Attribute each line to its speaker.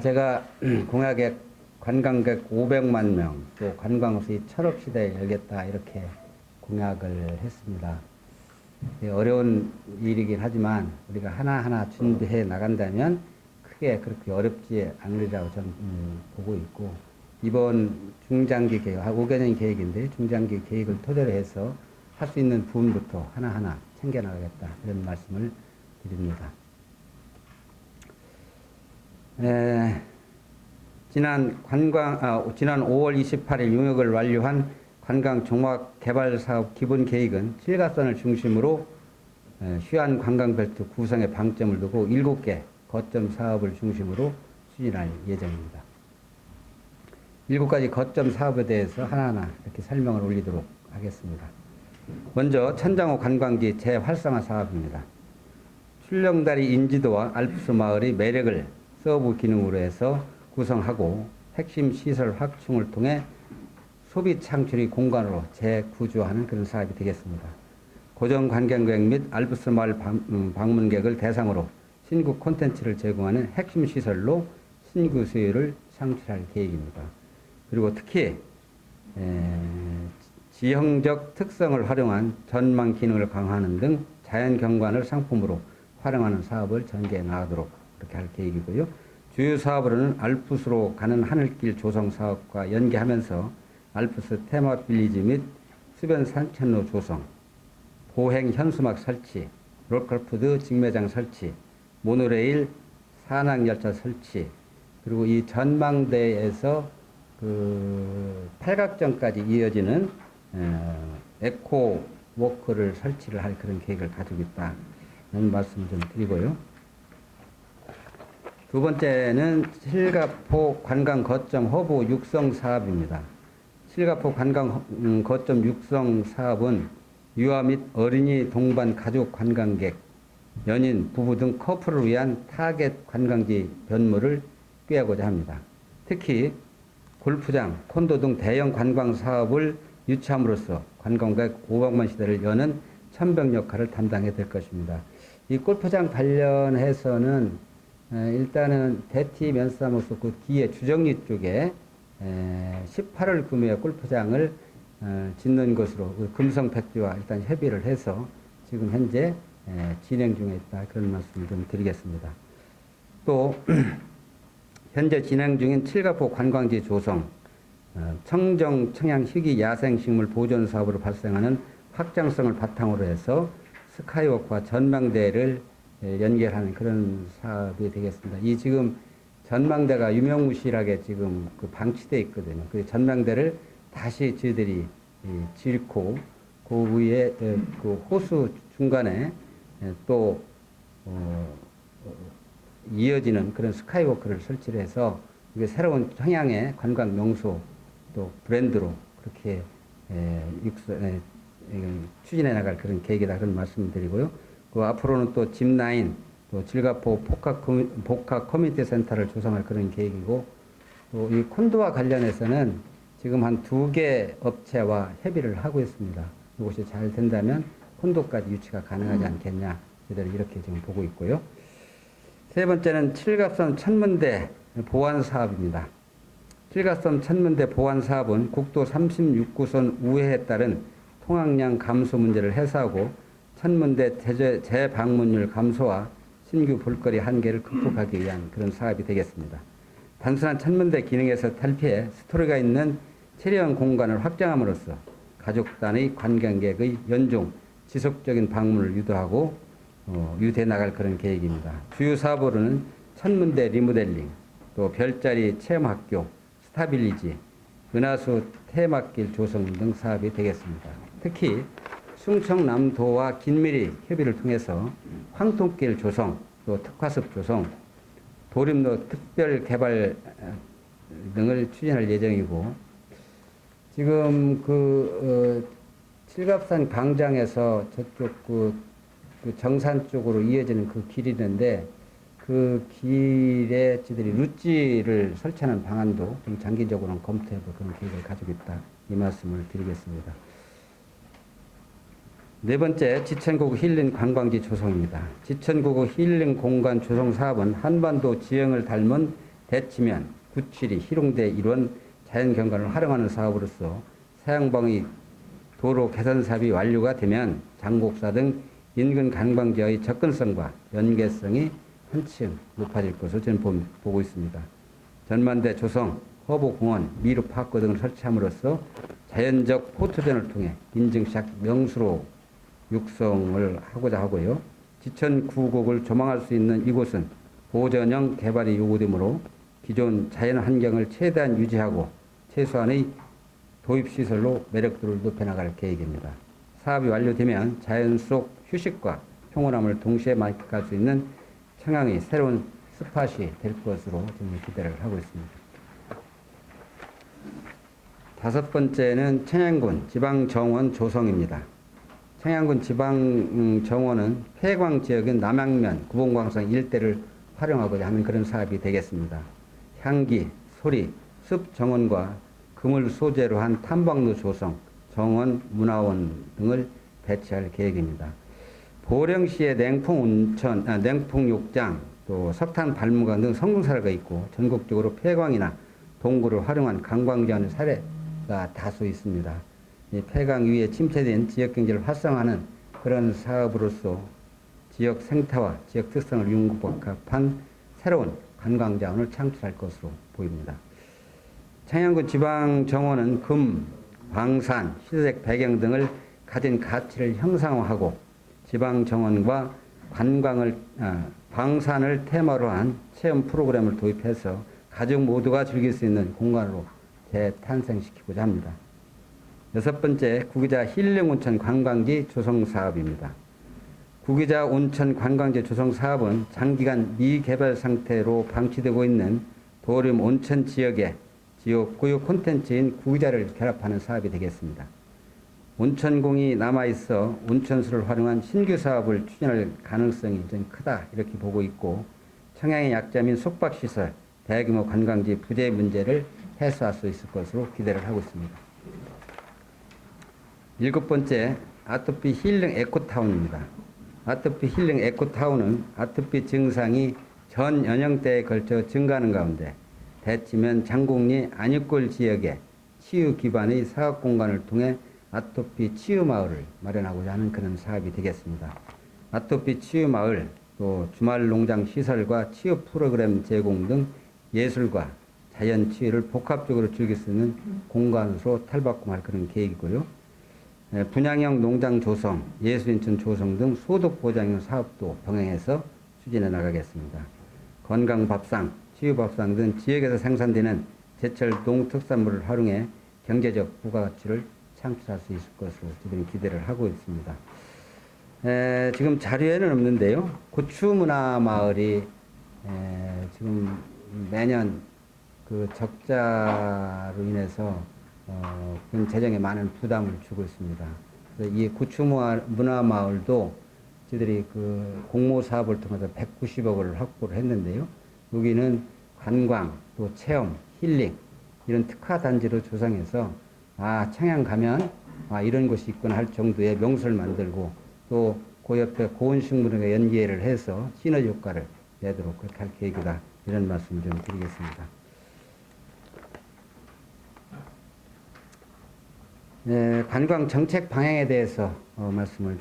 Speaker 1: 제가 공약에 관광객 500만 명, 또 관광업이 천억 시대에 열겠다 이렇게 공약을 했습니다. 어려운 일이긴 하지만 우리가 하나하나 준비해 나간다면 크게 그렇게 어렵지 않으리라고 저는 보고 있고, 이번 중장기 계획, 5개년 계획인데 중장기 계획을 토대로 해서 할 수 있는 부분부터 하나하나 챙겨나가겠다 이런 말씀을 드립니다. 지난 5월 28일 용역을 완료한 관광 종합 개발 사업 기본 계획은 칠갑산을 중심으로 휴안 관광벨트 구성에 방점을 두고 7개 거점 사업을 중심으로 추진할 예정입니다. 7가지 거점 사업에 대해서 하나하나 이렇게 설명을 올리도록 하겠습니다. 먼저 천장호 관광지 재활성화 사업입니다. 출렁다리 인지도와 알프스 마을의 매력을 서브 기능으로 해서 구성하고 핵심 시설 확충을 통해 소비 창출의 공간으로 재구조하는 그런 사업이 되겠습니다. 고정 관광객 및 알프스 마을 방문객을 대상으로 신규 콘텐츠를 제공하는 핵심 시설로 신규 수요를 창출할 계획입니다. 그리고 특히 지형적 특성을 활용한 전망 기능을 강화하는 등 자연 경관을 상품으로 활용하는 사업을 전개해 나가도록 그렇게 할 계획이고요. 주요 사업으로는 알프스로 가는 하늘길 조성 사업과 연계하면서 알프스 테마 빌리지 및 수변 산책로 조성, 보행 현수막 설치, 로컬푸드 직매장 설치, 모노레일 산악열차 설치, 그리고 이 전망대에서 팔각정까지 이어지는 에코 워크를 설치를 할 그런 계획을 가지고 있다는 말씀을 좀 드리고요. 두 번째는 칠갑포 관광 거점 허브 육성 사업입니다. 칠갑포 관광 거점 육성 사업은 유아 및 어린이 동반 가족 관광객, 연인, 부부 등 커플을 위한 타겟 관광지 변모를 꾀하고자 합니다. 특히 골프장, 콘도 등 대형 관광 사업을 유치함으로써 관광객 500만 시대를 여는 천병 역할을 담당해야 될 것입니다. 이 골프장 관련해서는 일단은 대티 면사무소 그 기에 주정리 쪽에 18월 구매에 골프장을 짓는 것으로 금성백지와 일단 협의를 해서 지금 현재 진행 중에 있다 그런 말씀을 좀 드리겠습니다. 또 현재 진행 중인 칠갑포 관광지 조성, 청정 청양 희귀 야생식물 보존 사업으로 발생하는 확장성을 바탕으로 해서 스카이워크와 전망대를 연결하는 그런 사업이 되겠습니다. 이 지금 전망대가 유명무실하게 지금 방치되어 있거든요. 그 전망대를 다시 저희들이 짓고 그 위에 그 호수 중간에 또 이어지는 그런 스카이워크를 설치를 해서 이게 새로운 청양의 관광 명소 또 브랜드로 그렇게 추진해 나갈 그런 계획이다 그런 말씀을 드리고요. 그 앞으로는 또 짚라인, 또 칠갑포 복합 커뮤니티 센터를 조성할 그런 계획이고, 또 이 콘도와 관련해서는 지금 한 2개 업체와 협의를 하고 있습니다. 이것이 잘 된다면 콘도까지 유치가 가능하지 않겠냐, 저희들이 이렇게 지금 보고 있고요. 세 번째는 칠갑섬 천문대 보완 사업입니다. 칠갑섬 천문대 보완 사업은 국도 36구선 우회에 따른 통학량 감소 문제를 해소하고 천문대 재방문율 감소와 신규 볼거리 한계를 극복하기 위한 그런 사업이 되겠습니다. 단순한 천문대 기능에서 탈피해 스토리가 있는 체리형 공간을 확장함으로써 가족단의 관광객의 연중 지속적인 방문을 유도하고 유도해 나갈 그런 계획입니다. 주요 사업으로는 천문대 리모델링, 또 별자리 체험학교, 스타빌리지, 은하수 테마길 조성 등 사업이 되겠습니다. 특히 충청남도와 긴밀히 협의를 통해서 황토길 조성, 또 특화숲 조성, 도림로 특별 개발 등을 추진할 예정이고, 지금 칠갑산 광장에서 저쪽 그 정산 쪽으로 이어지는 그 길이 있는데 그 길에 저희들이 루지를 설치하는 방안도 좀 장기적으로 검토해볼 그런 계획을 가지고 있다. 이 말씀을 드리겠습니다. 네 번째, 지천고구 힐링 관광지 조성입니다. 지천고구 힐링 공간 조성 사업은 한반도 지형을 닮은 대치면, 구칠이, 희롱대 이런 자연경관을 활용하는 사업으로서 사양방위 도로 개선 사업이 완료가 되면 장곡사 등 인근 관광지와의 접근성과 연계성이 한층 높아질 것으로 저는 보고 있습니다. 전만대 조성, 허브공원, 미루파크 등을 설치함으로써 자연적 포토전을 통해 인증샷 명수로 육성을 하고자 하고요. 지천 구곡을 조망할 수 있는 이곳은 보전형 개발이 요구되므로 기존 자연 환경을 최대한 유지하고 최소한의 도입시설로 매력도를 높여나갈 계획입니다. 사업이 완료되면 자연 속 휴식과 평온함을 동시에 만끽할 수 있는 청양의 새로운 스팟이 될 것으로 저는 기대를 하고 있습니다. 다섯 번째는 청양군 지방정원 조성입니다. 청양군 지방정원은 폐광 지역인 남양면, 구봉광성 일대를 활용하고자 하는 그런 사업이 되겠습니다. 향기, 소리, 습 정원과 금을 소재로 한 탐방로 조성, 정원, 문화원 등을 배치할 계획입니다. 보령시에 냉풍욕장, 또 석탄 발무관 등 성공사례가 있고 전국적으로 폐광이나 동굴을 활용한 관광지원의 사례가 다수 있습니다. 이 폐광 위에 침체된 지역 경제를 활성화하는 그런 사업으로서 지역 생태와 지역 특성을 융합한 새로운 관광 자원을 창출할 것으로 보입니다. 청양군 지방정원은 금, 광산, 시대적 배경 등을 가진 가치를 형상화하고 지방정원과 광산을 테마로 한 체험 프로그램을 도입해서 가족 모두가 즐길 수 있는 공간으로 재탄생시키고자 합니다. 여섯 번째, 구기자 힐링온천 관광지 조성 사업입니다. 구기자 온천 관광지 조성 사업은 장기간 미개발 상태로 방치되고 있는 도림 온천 지역에 지역구역 콘텐츠인 구기자를 결합하는 사업이 되겠습니다. 온천공이 남아있어 온천수를 활용한 신규 사업을 추진할 가능성이 좀 크다 이렇게 보고 있고 청양의 약점인 숙박시설, 대규모 관광지 부재 문제를 해소할 수 있을 것으로 기대를 하고 있습니다. 일곱 번째, 아토피 힐링 에코타운입니다. 아토피 힐링 에코타운은 아토피 증상이 전 연령대에 걸쳐 증가하는 가운데 대치면 장곡리 안익골 지역에 치유 기반의 사업 공간을 통해 아토피 치유 마을을 마련하고자 하는 그런 사업이 되겠습니다. 아토피 치유 마을, 또 주말 농장 시설과 치유 프로그램 제공 등 예술과 자연 치유를 복합적으로 즐길 수 있는 공간으로 탈바꿈할 그런 계획이고요. 분양형 농장 조성, 예술인천 조성 등 소득 보장형 사업도 병행해서 추진해 나가겠습니다. 건강밥상, 치유밥상 등 지역에서 생산되는 제철 농특산물을 활용해 경제적 부가가치를 창출할 수 있을 것으로 저희들이 기대를 하고 있습니다. 지금 자료에는 없는데요. 고추문화마을이 지금 매년 그 적자로 인해서 군 재정에 많은 부담을 주고 있습니다. 그래서 이 고추문화마을도 저희들이 그 공모 사업을 통해서 190억 원을 확보를 했는데요. 여기는 관광, 또 체험, 힐링 이런 특화 단지로 조성해서 청양 가면 이런 곳이 있구나 할 정도의 명소를 만들고 또 그 옆에 고온식물과 연계를 해서 시너지 효과를 내도록 그렇게 할 계획이다. 이런 말씀을 좀 드리겠습니다. 관광 정책 방향에 대해서 말씀을